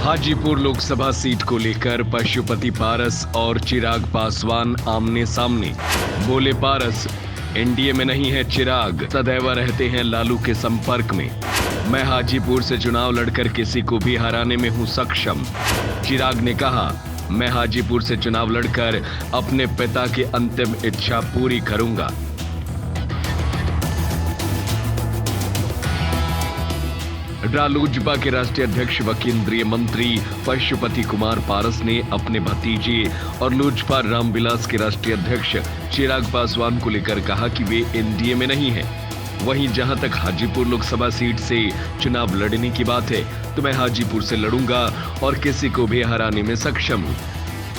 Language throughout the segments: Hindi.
हाजीपुर लोकसभा सीट को लेकर पशुपति पारस और चिराग पासवान आमने सामने। बोले पारस, एनडीए में नहीं है चिराग, सदैव रहते हैं लालू के संपर्क में। मैं हाजीपुर से चुनाव लड़कर किसी को भी हराने में हूं सक्षम। चिराग ने कहा, मैं हाजीपुर से चुनाव लड़कर अपने पिता की अंतिम इच्छा पूरी करूंगा। रालोजपा के राष्ट्रीय अध्यक्ष व केंद्रीय मंत्री पशुपति कुमार पारस ने अपने भतीजे और लोजपा रामविलास के राष्ट्रीय अध्यक्ष चिराग पासवान को लेकर कहा कि वे एनडीए में नहीं हैं। वहीं जहां तक हाजीपुर लोकसभा सीट से चुनाव लड़ने की बात है, तो मैं हाजीपुर से लड़ूंगा और किसी को भी हराने में सक्षम हूं।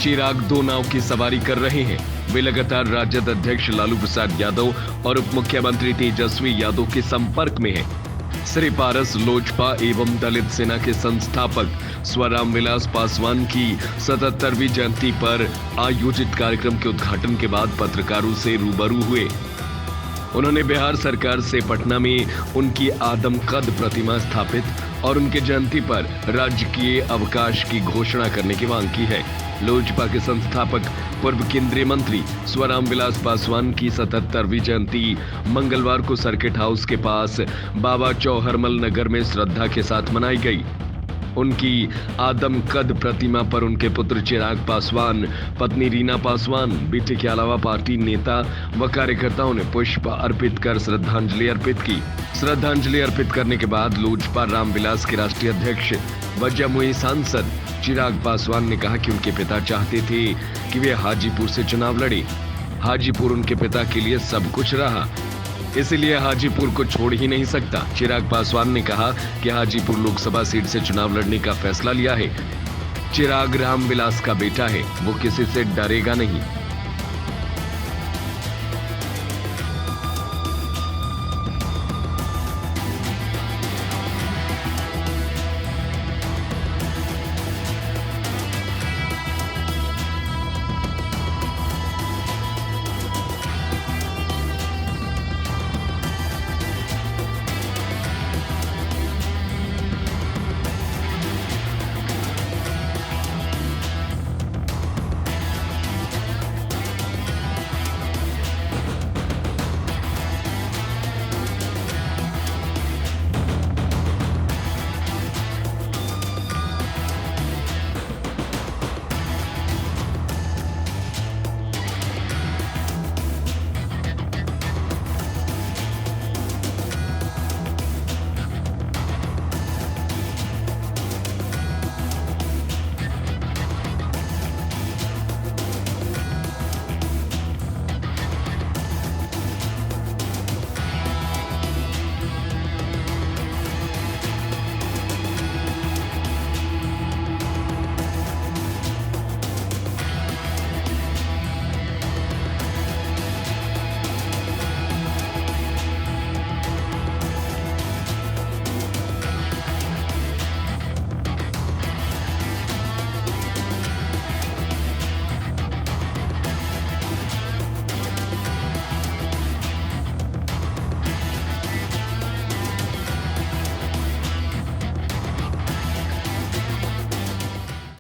चिराग दो नाव की सवारी कर रहे हैं। वे लगातार राजद अध्यक्ष लालू प्रसाद यादव और उप मुख्यमंत्री तेजस्वी यादव के संपर्क में है। श्री पारस लोजपा एवं दलित सेना के संस्थापक स्व रामविलास पासवान की 77वीं जयंती पर आयोजित कार्यक्रम के उद्घाटन के बाद पत्रकारों से रूबरू हुए। उन्होंने बिहार सरकार से पटना में उनकी आदमकद प्रतिमा स्थापित और उनके जयंती पर राजकीय अवकाश की घोषणा करने की मांग की है। लोजपा के संस्थापक पूर्व केंद्रीय मंत्री स्व रामविलास पासवान की 77वीं जयंती मंगलवार को सर्किट हाउस के पास बाबा चौहरमल नगर में श्रद्धा के साथ मनाई गई। उनकी आदमकद प्रतिमा पर उनके पुत्र चिराग पासवान, पत्नी रीना पासवान, बेटे के अलावा पार्टी नेता व कार्यकर्ताओं ने पुष्प अर्पित कर श्रद्धांजलि अर्पित की। श्रद्धांजलि अर्पित करने के बाद लोजपा रामविलास के राष्ट्रीय अध्यक्ष व जमुई सांसद चिराग पासवान ने कहा कि उनके पिता चाहते थे कि वे हाजीपुर से चुनाव लड़े। हाजीपुर उनके पिता के लिए सब कुछ रहा, इसलिए हाजीपुर को छोड़ ही नहीं सकता। चिराग पासवान ने कहा कि हाजीपुर लोकसभा सीट से चुनाव लड़ने का फैसला लिया है। चिराग रामविलास का बेटा है, वो किसी से डरेगा नहीं।